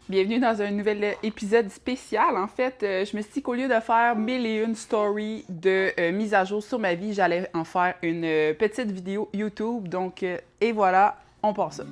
Bienvenue dans un nouvel épisode spécial. En fait, je me suis dit qu'au lieu de faire 1001 stories de mise à jour sur ma vie, j'allais en faire une petite vidéo YouTube. Donc, et voilà, on part ça.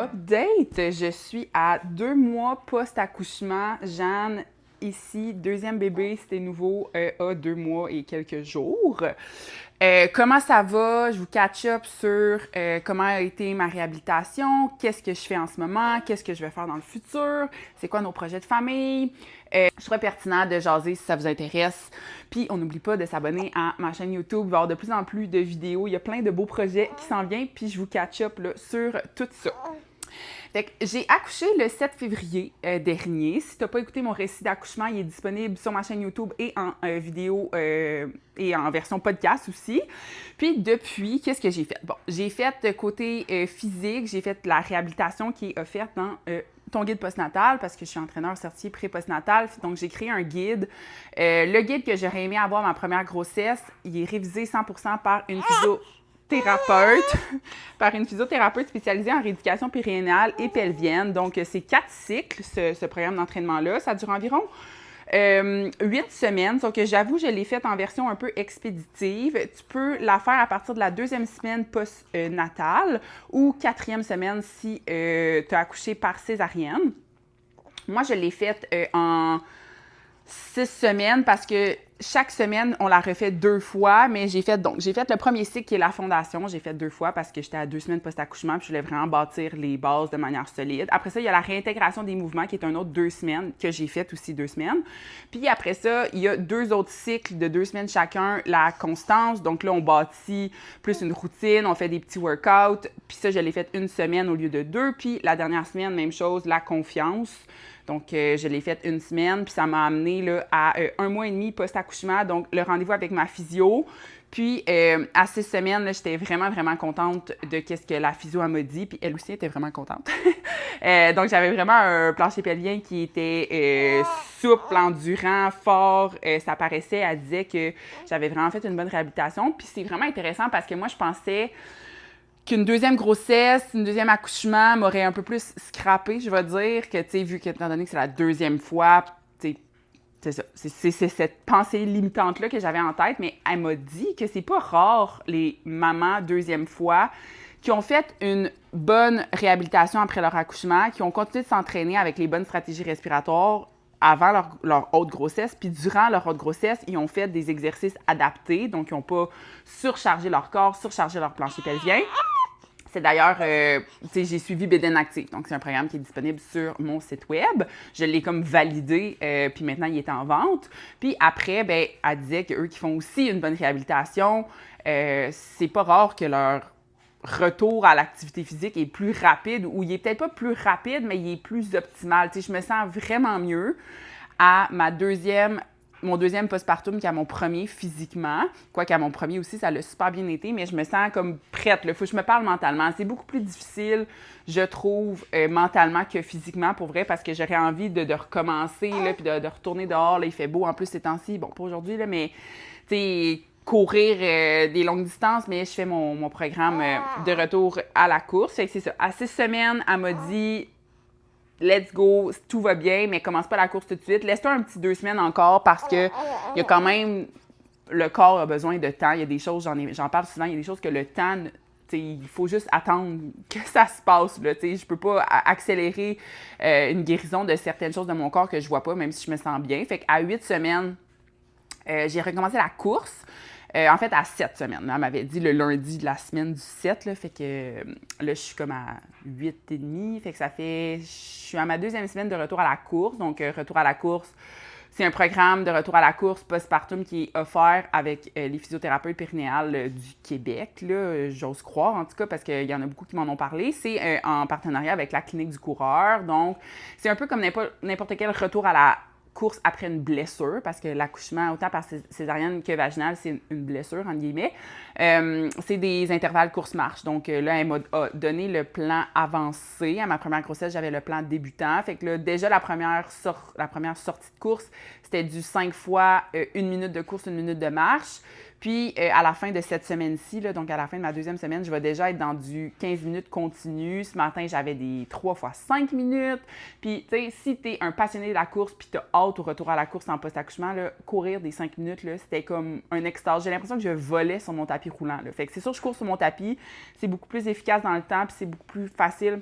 Update, je suis à 2 mois post-accouchement. Jeanne, ici, deuxième bébé, c'était nouveau, a 2 mois et quelques jours. Comment ça va? Je vous catch up sur comment a été ma réhabilitation, qu'est-ce que je fais en ce moment, qu'est-ce que je vais faire dans le futur, c'est quoi nos projets de famille. Je trouvais pertinent de jaser si ça vous intéresse. Puis, on n'oublie pas de s'abonner à ma chaîne YouTube. Il va y avoir de plus en plus de vidéos. Il y a plein de beaux projets qui s'en viennent. Puis, je vous catch up là, sur tout ça. Fait que j'ai accouché le 7 février dernier. Si tu n'as pas écouté mon récit d'accouchement, il est disponible sur ma chaîne YouTube et en vidéo et en version podcast aussi. Puis depuis, qu'est-ce que j'ai fait? Bon, j'ai fait côté physique, j'ai fait la réhabilitation qui est offerte dans ton guide postnatal parce que je suis entraîneur certifié pré-postnatal. Donc, j'ai créé un guide. Le guide que j'aurais aimé avoir ma première grossesse, il est révisé 100% par une physiothérapeute spécialisée en rééducation périnéale et pelvienne. Donc, c'est 4 cycles, ce programme d'entraînement-là. Ça dure environ 8 semaines, sauf que j'avoue, je l'ai faite en version un peu expéditive. Tu peux la faire à partir de la 2e semaine post-natale ou 4e semaine si tu as accouché par césarienne. Moi, je l'ai faite en 6 semaines parce que chaque semaine, on la refait 2 fois, mais j'ai fait le premier cycle qui est la fondation, j'ai fait 2 fois parce que j'étais à 2 semaines post-accouchement puis je voulais vraiment bâtir les bases de manière solide. Après ça, il y a la réintégration des mouvements qui est un autre 2 semaines que j'ai fait aussi 2 semaines. Puis après ça, il y a 2 autres cycles de 2 semaines chacun, la constance. Donc là, on bâtit plus une routine, on fait des petits workouts. Puis ça, je l'ai fait 1 semaine au lieu de 2. Puis la dernière semaine, même chose, la confiance. Donc, je l'ai faite 1 semaine, puis ça m'a amené là, à 1 mois et demi post-accouchement, donc le rendez-vous avec ma physio. Puis, à 6 semaines, là, j'étais vraiment, vraiment contente de ce que la physio m'a dit, puis elle aussi était vraiment contente. Donc, j'avais vraiment un plancher pelvien qui était souple, endurant, fort. Ça paraissait, elle disait que j'avais vraiment fait une bonne réhabilitation. Puis, c'est vraiment intéressant parce que moi, je pensais qu'une deuxième grossesse, une deuxième accouchement m'aurait un peu plus scrappé, je vais dire, que, tu sais, vu qu'étant donné que c'est la deuxième fois, tu sais, c'est ça. C'est cette pensée limitante-là que j'avais en tête, mais elle m'a dit que c'est pas rare, les mamans deuxième fois, qui ont fait une bonne réhabilitation après leur accouchement, qui ont continué de s'entraîner avec les bonnes stratégies respiratoires avant leur haute grossesse, puis durant leur haute grossesse, ils ont fait des exercices adaptés, donc ils n'ont pas surchargé leur corps, surchargé leur plancher pelvien. C'est d'ailleurs, j'ai suivi Bédaine Active. Donc, c'est un programme qui est disponible sur mon site web. Je l'ai comme validé, puis maintenant, il est en vente. Puis après, ben, elle disait qu'eux qui font aussi une bonne réhabilitation, c'est pas rare que leur retour à l'activité physique est plus rapide, ou il est peut-être pas plus rapide, mais il est plus optimal. Tu sais, je me sens vraiment mieux à mon deuxième postpartum qu'à mon premier physiquement. Quoique à mon premier aussi, ça l'a super bien été, mais je me sens comme prête. Il faut que je me parle mentalement. C'est beaucoup plus difficile, je trouve, mentalement que physiquement, pour vrai, parce que j'aurais envie de recommencer, là, puis de retourner dehors. Là, il fait beau en plus ces temps-ci. Bon, pas aujourd'hui, là, mais tu sais, courir des longues distances, mais je fais mon programme de retour à la course. Fait que c'est ça. À 6 semaines, elle m'a dit let's go, tout va bien, mais commence pas la course tout de suite. Laisse-toi un petit 2 semaines encore parce que il y a quand même, le corps a besoin de temps. Il y a des choses, j'en parle souvent, il y a des choses que le temps, il faut juste attendre que ça se passe. Là, je peux pas accélérer une guérison de certaines choses de mon corps que je vois pas, même si je me sens bien. Fait qu'à 8 semaines, j'ai recommencé la course. En fait, à 7 semaines. Elle m'avait dit le lundi de la semaine du 7, là, fait que là, je suis comme à 8 et demi. Fait que je suis à ma 2e semaine de retour à la course. Donc, retour à la course, c'est un programme de retour à la course postpartum qui est offert avec les physiothérapeutes périnéales du Québec, là, j'ose croire en tout cas, parce qu'il y en a beaucoup qui m'en ont parlé. C'est en partenariat avec la Clinique du coureur. Donc, c'est un peu comme n'importe quel retour à la course après une blessure, parce que l'accouchement, autant par césarienne que vaginale, c'est une blessure, entre guillemets. C'est des intervalles course-marche. Donc là, elle m'a donné le plan avancé. À ma première grossesse, j'avais le plan débutant. Fait que là, déjà, la première sortie de course, c'était du 5 fois 1 minute de course, 1 minute de marche. Puis, à la fin de cette semaine-ci, là, donc à la fin de ma deuxième semaine, je vais déjà être dans du 15 minutes continu. Ce matin, j'avais des 3 fois 5 minutes. Puis, tu sais, si tu es un passionné de la course puis tu as hâte au retour à la course en post-accouchement, là, courir des 5 minutes, là, c'était comme un extase. J'ai l'impression que je volais sur mon tapis roulant. Là. Fait que c'est sûr que je cours sur mon tapis. C'est beaucoup plus efficace dans le temps puis c'est beaucoup plus facile.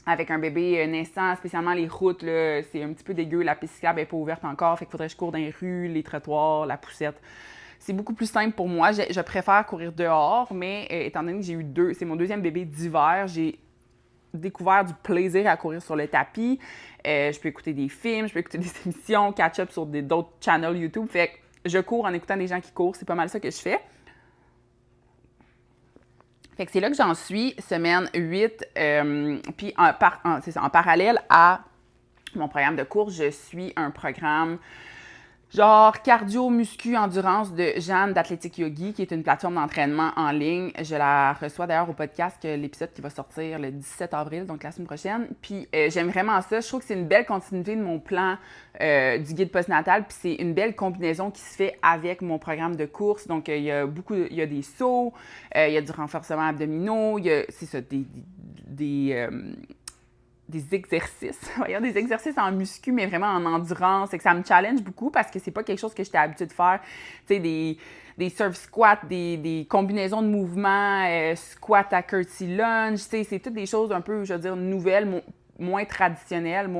Avec un bébé naissant, spécialement les routes, là, c'est un petit peu dégueu. La piste cyclable n'est pas ouverte encore. Fait qu'il faudrait que je cours dans les rues, les trottoirs, la poussette. C'est beaucoup plus simple pour moi. Je préfère courir dehors, mais étant donné que j'ai eu c'est mon deuxième bébé d'hiver, j'ai découvert du plaisir à courir sur le tapis. Je peux écouter des films, je peux écouter des émissions, catch-up sur d'autres channels YouTube. Fait que je cours en écoutant des gens qui courent. C'est pas mal ça que je fais. Fait que c'est là que j'en suis, semaine 8. Puis en parallèle à mon programme de course, je suis un programme genre cardio, muscu, endurance de Jeanne d'Athlétique Yogi, qui est une plateforme d'entraînement en ligne. Je la reçois d'ailleurs au podcast, l'épisode qui va sortir le 17 avril, donc la semaine prochaine. Puis j'aime vraiment ça. Je trouve que c'est une belle continuité de mon plan du guide postnatal. Puis c'est une belle combinaison qui se fait avec mon programme de course. Donc il y a des sauts, il y a du renforcement abdominaux, il y a, c'est ça, des exercices, voyons, des exercices en muscu, mais vraiment en endurance, et que ça me challenge beaucoup parce que c'est pas quelque chose que j'étais habituée de faire, tu sais, des surf squats, des combinaisons de mouvements, squat à curtsy lunge, tu sais, c'est toutes des choses un peu, je veux dire, nouvelles, moins traditionnelles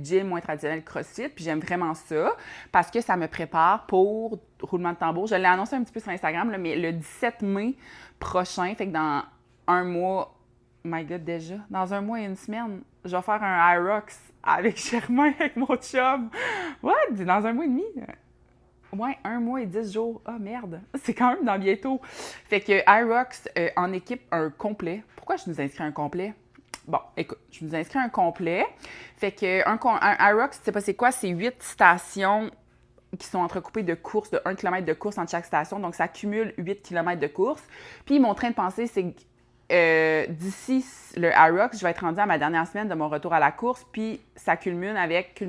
gym, moins traditionnelles CrossFit, puis j'aime vraiment ça parce que ça me prépare pour roulement de tambour. Je l'ai annoncé un petit peu sur Instagram, là, mais le 17 mai prochain, fait que dans un mois, my God, déjà, dans un mois et une semaine, je vais faire un Hyrox avec Germain, avec mon chum. What? Dans un mois et demi? Ouais, 1 mois et 10 jours. Ah, merde! C'est quand même dans bientôt. Fait que Hyrox en équipe un complet. Pourquoi je nous inscris un complet? Bon, écoute, je nous inscris un complet. Fait que un Hyrox, tu sais pas c'est quoi? C'est 8 stations qui sont entrecoupées de courses, de 1 km de course entre chaque station. Donc, ça cumule 8 km de course. Puis, mon train de pensée, c'est que d'ici le Hyrox, je vais être rendue à ma dernière semaine de mon retour à la course, puis ça culmine avec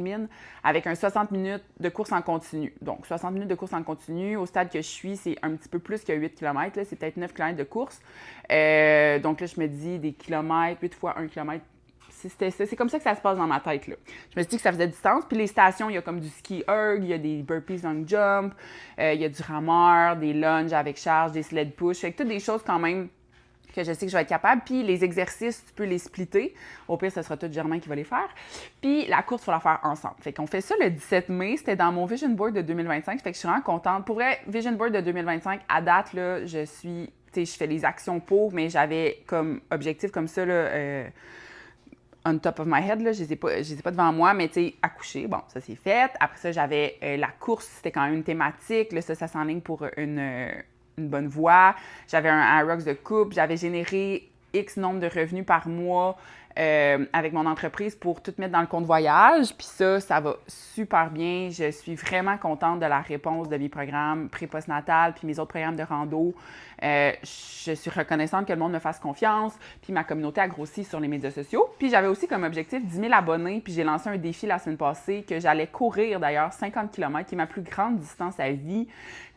un 60 minutes de course en continu. Donc, 60 minutes de course en continu, au stade que je suis, c'est un petit peu plus que 8 km, là, c'est peut-être 9 km de course. Donc là, je me dis des kilomètres, 8 fois 1 km, c'est comme ça que ça se passe dans ma tête, là. Je me suis dit que ça faisait du sens. Puis les stations, il y a comme du ski erg, il y a des burpees long jump, il y a du rameur, des lunges avec charge, des sled push. Fait que toutes des choses quand même que je sais que je vais être capable. Puis les exercices, tu peux les splitter. Au pire, ce sera tout Germain qui va les faire. Puis la course, il faut la faire ensemble. Fait qu'on fait ça le 17 mai. C'était dans mon Vision Board de 2025. Fait que je suis vraiment contente. Pour vrai, Vision Board de 2025, à date, là, je fais les actions pour, mais j'avais comme objectif comme ça, là, on top of my head, là, je les ai pas devant moi, mais tu sais, accoucher, bon, ça c'est fait. Après ça, j'avais la course, c'était quand même une thématique. Là, ça s'enligne pour une bonne voie. J'avais un Hyrox de couple. J'avais généré X nombre de revenus par mois avec mon entreprise pour tout mettre dans le compte voyage. Puis ça va super bien. Je suis vraiment contente de la réponse de mes programmes pré-postnatal puis mes autres programmes de rando. Je suis reconnaissante que le monde me fasse confiance. Puis ma communauté a grossi sur les médias sociaux. Puis j'avais aussi comme objectif 10 000 abonnés. Puis j'ai lancé un défi la semaine passée que j'allais courir d'ailleurs 50 km, qui est ma plus grande distance à vie,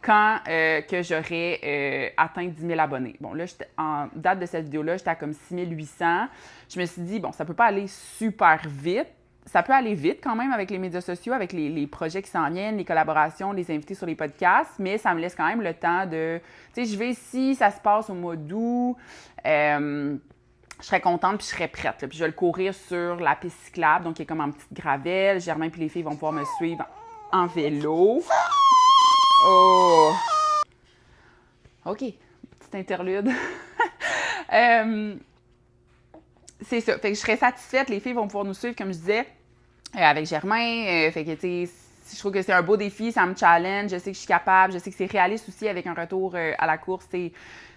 quand que j'aurais atteint 10 000 abonnés. Bon, là, en date de cette vidéo-là, j'étais à comme 6 800. Je me suis dit, bon, ça peut pas aller super vite. Ça peut aller vite quand même avec les médias sociaux, avec les projets qui s'en viennent, les collaborations, les invités sur les podcasts, mais ça me laisse quand même le temps de... Tu sais, je vais ici, ça se passe au mois d'août, je serais contente puis je serais prête. Là. Puis je vais le courir sur la piste cyclable, donc qui est comme en petite gravelle. Germain puis les filles vont pouvoir me suivre en vélo. Oh! OK, petite interlude. C'est ça. Fait que je serais satisfaite. Les filles vont pouvoir nous suivre, comme je disais, avec Germain. Fait que, tu sais, je trouve que c'est un beau défi. Ça me challenge. Je sais que je suis capable. Je sais que c'est réaliste aussi avec un retour à la course.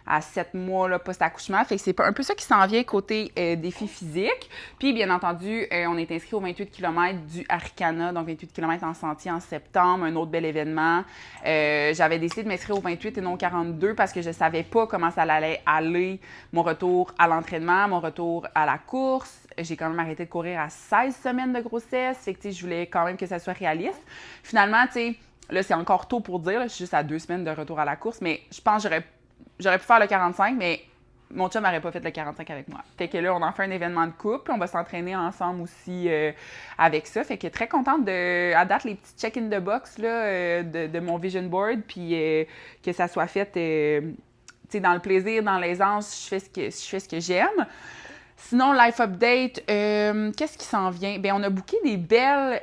à 7 mois là, post-accouchement. Fait que c'est un peu ça qui s'en vient côté défi physique. Puis, bien entendu, on est inscrit aux 28 km du Arikana, donc 28 km en sentier en septembre, un autre bel événement. J'avais décidé de m'inscrire aux 28 et non 42 parce que je savais pas comment ça allait aller, mon retour à l'entraînement, mon retour à la course. J'ai quand même arrêté de courir à 16 semaines de grossesse, fait que je voulais quand même que ça soit réaliste. Finalement, tu sais, là, c'est encore tôt pour dire, là, je suis juste à 2 semaines de retour à la course, mais je pense que j'aurais pu faire le 45, mais mon chum n'aurait pas fait le 45 avec moi. Fait que là, on en fait un événement de couple, on va s'entraîner ensemble aussi avec ça. Fait que très contente à date, les petits check-in de box là, de mon vision board, puis que ça soit fait, tu sais, dans le plaisir, dans l'aisance, je fais ce que j'aime. Sinon, life update, qu'est-ce qui s'en vient? Bien, on a booké des belles,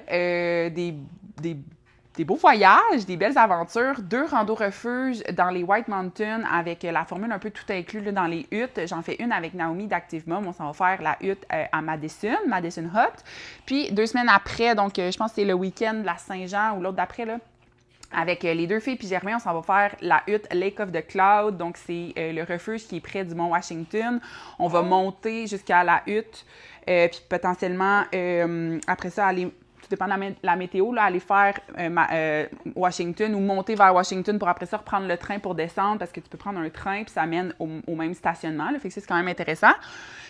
des beaux voyages, des belles aventures, 2 randos refuges dans les White Mountains avec la formule un peu tout inclus là, dans les huttes. J'en fais une avec Naomi d'Active Mom. On s'en va faire la hutte à Madison Hut. Puis 2 semaines après, donc je pense que c'est le week-end de la Saint-Jean ou l'autre d'après, là, avec les 2 filles puis Germain, on s'en va faire la hutte Lake of the Cloud. Donc, c'est le refuge qui est près du mont Washington. On va monter jusqu'à la hutte, puis potentiellement, après ça, aller, tout dépend de la météo, là, aller faire Washington ou monter vers Washington pour après ça reprendre le train pour descendre parce que tu peux prendre un train puis ça mène au même stationnement. Là, fait que c'est quand même intéressant.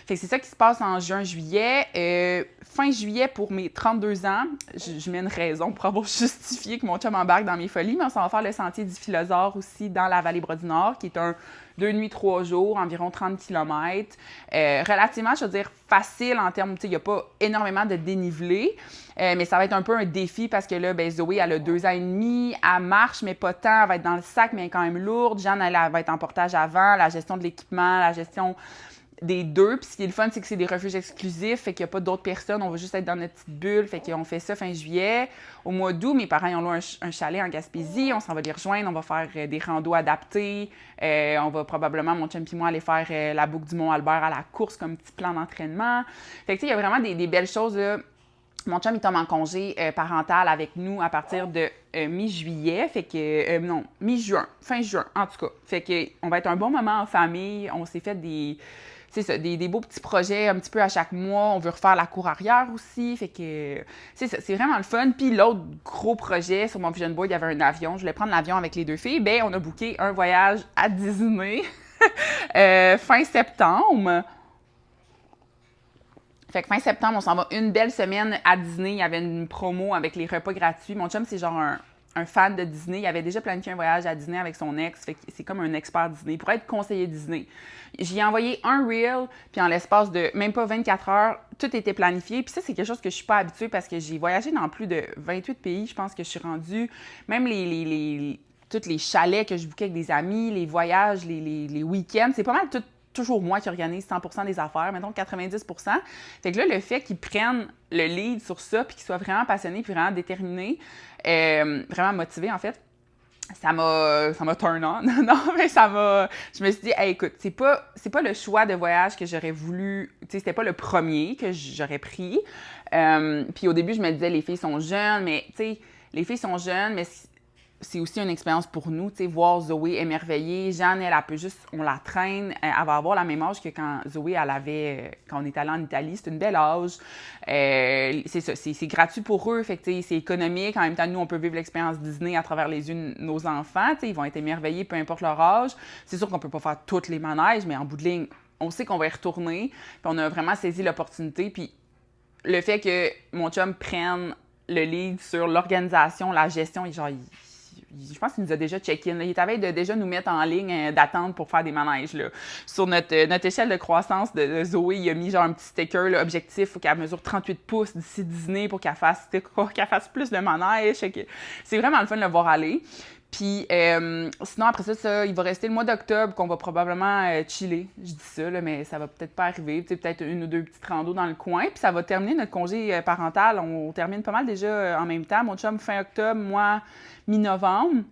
Fait que c'est ça qui se passe en juin-juillet. Fin juillet, pour mes 32 ans, je mets une raison pour avoir justifié que mon chum embarque dans mes folies, mais on s'en va faire le sentier du Philosaure aussi dans la vallée Bras-du-Nord, qui est un 2 nuits, 3 jours, environ 30 km. Relativement, je veux dire, facile en termes, tu sais, il n'y a pas énormément de dénivelé, mais ça va être un peu un défi parce que là, ben, Zoé, elle a 2 ans et demi, elle marche, mais pas tant, elle va être dans le sac, mais elle est quand même lourde. Jeanne, elle va être en portage avant, la gestion de l'équipement, la gestion des 2. Puis ce qui est le fun, c'est que c'est des refuges exclusifs, fait qu'il n'y a pas d'autres personnes, on va juste être dans notre petite bulle, fait qu'on fait ça fin juillet. Au mois d'août, mes parents ils ont loué un chalet en Gaspésie, on s'en va les rejoindre, on va faire des randos adaptés, on va probablement, mon chum et moi, aller faire la boucle du Mont-Albert à la course comme petit plan d'entraînement. Fait que tu sais, il y a vraiment des belles choses là. Mon chum, il tombe en congé parental avec nous à partir de mi-juillet, fait que, non, mi-juin, fin juin, en tout cas. Fait que on va être un bon moment en famille, on s'est fait c'est ça, des beaux petits projets un petit peu à chaque mois. On veut refaire la cour arrière aussi. Fait que c'est ça, c'est vraiment le fun. Puis l'autre gros projet sur mon vision board, il y avait un avion. Je voulais prendre l'avion avec les 2 filles. Bien, on a booké un voyage à Disney fin septembre. Fait que fin septembre, on s'en va une belle semaine à Disney. Il y avait une promo avec les repas gratuits. Mon chum, c'est genre un fan de Disney. Il avait déjà planifié un voyage à Disney avec son ex. Fait que c'est comme un expert Disney. Pour être conseiller Disney. J'y ai envoyé un reel, puis en l'espace de même pas 24 heures, tout était planifié. Puis ça, c'est quelque chose que je suis pas habituée parce que j'ai voyagé dans plus de 28 pays. Je pense que je suis rendue, même tous les chalets que je bookais avec des amis, les voyages, les week-ends, c'est pas mal toujours moi qui organise 100% des affaires, mettons 90%. Fait que là, le fait qu'ils prennent le lead sur ça, puis qu'ils soient vraiment passionnés, puis vraiment déterminés, vraiment motivés, en fait, ça m'a turn on. Non, mais je me suis dit, hey, écoute, c'est pas le choix de voyage que j'aurais voulu, tu sais, c'était pas le premier que j'aurais pris. Puis au début, je me disais, les filles sont jeunes, mais, tu sais, les filles sont jeunes, mais c'est aussi une expérience pour nous, tu sais, voir Zoé émerveillée. Jeanne, elle peut juste, on la traîne, elle va avoir la même âge que quand Zoé, elle avait, quand on est allé en Italie, c'est une belle âge. C'est ça, c'est gratuit pour eux, fait que, tu sais, c'est économique. En même temps, nous, on peut vivre l'expérience Disney à travers les yeux de nos enfants, tu sais, ils vont être émerveillés, peu importe leur âge. C'est sûr qu'on peut pas faire toutes les manèges, mais en bout de ligne, on sait qu'on va y retourner, puis on a vraiment saisi l'opportunité, puis le fait que mon chum prenne le lead sur l'organisation, la gestion, genre, je pense qu'il nous a déjà check-in. Il est à veille de déjà nous mettre en ligne d'attente pour faire des manèges. Là. Sur notre échelle de croissance de Zoé, il a mis genre un petit sticker, là, objectif, il faut qu'elle mesure 38 pouces d'ici Disney pour qu'elle fasse plus de manèges. C'est vraiment le fun de le voir aller. Puis sinon, après ça, il va rester le mois d'octobre qu'on va probablement chiller. Je dis ça, là, mais ça va peut-être pas arriver. Peut-être 1 ou 2 petites randos dans le coin. Puis ça va terminer notre congé parental. On termine pas mal déjà en même temps. Mon chum fin octobre, moi mi-novembre.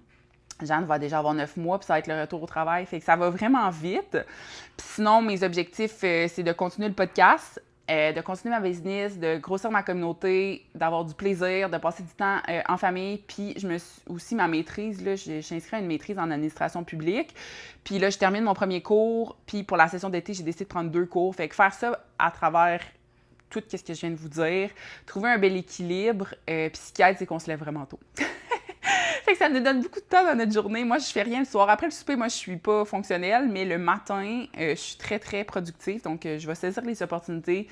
Jeanne va déjà avoir 9 mois, puis ça va être le retour au travail. Fait que ça va vraiment vite. Puis sinon, mes objectifs, c'est de continuer le podcast. de continuer ma business, de grossir ma communauté, d'avoir du plaisir, de passer du temps en famille. Puis je me suis aussi ma maîtrise, là, je suis inscrite à une maîtrise en administration publique. Puis là, je termine mon premier cours. Puis pour la session d'été, j'ai décidé de prendre 2 cours. Fait que faire ça à travers tout ce que je viens de vous dire, trouver un bel équilibre. Puis ce qui aide, c'est qu'on se lève vraiment tôt. Fait que ça nous donne beaucoup de temps dans notre journée. Moi, je fais rien le soir. Après le souper, moi, je suis pas fonctionnelle, mais le matin, je suis très, très productive. Donc, je vais saisir les opportunités.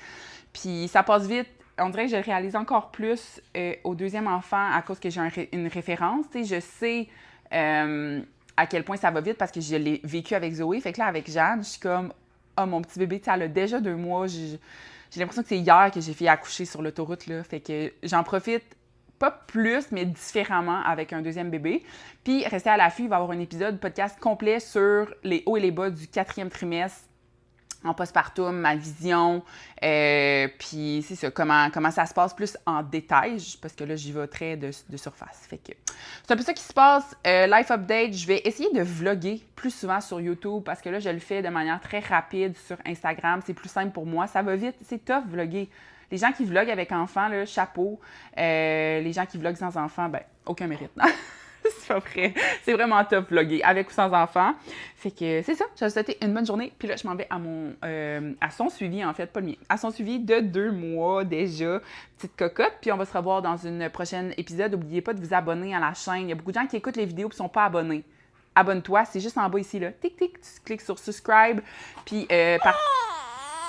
Puis, ça passe vite. On dirait que je le réalise encore plus au deuxième enfant à cause que j'ai une référence. Tu sais, je sais à quel point ça va vite parce que je l'ai vécu avec Zoé. Fait que là, avec Jeanne, je suis comme, oh, mon petit bébé, tu sais, elle a déjà 2 mois. J'ai l'impression que c'est hier que j'ai fait accoucher sur l'autoroute, là. Fait que j'en profite pas plus, mais différemment avec un deuxième bébé. Puis, restez à l'affût, il va y avoir un épisode podcast complet sur les hauts et les bas du 4e trimestre en postpartum, ma vision, puis c'est ça, comment ça se passe plus en détail, parce que là, j'y vais très de surface. Fait que c'est un peu ça qui se passe. Life update, je vais essayer de vlogger plus souvent sur YouTube, parce que là, je le fais de manière très rapide sur Instagram. C'est plus simple pour moi. Ça va vite. C'est tough, vlogger. Les gens qui vloguent avec enfants, là, chapeau. Les gens qui vloguent sans enfants, ben, aucun mérite. C'est pas vrai. C'est vraiment top vlogger, avec ou sans enfants. Fait que c'est ça. Je vais vous souhaiter une bonne journée. Puis là, je m'en vais à son suivi, en fait, pas le mien. À son suivi de 2 mois déjà. Petite cocotte. Puis on va se revoir dans une prochaine épisode. N'oubliez pas de vous abonner à la chaîne. Il y a beaucoup de gens qui écoutent les vidéos et ne sont pas abonnés. Abonne-toi. C'est juste en bas ici, là. Tic, tic. Tu cliques sur subscribe. Puis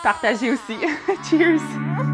partagez aussi. Cheers!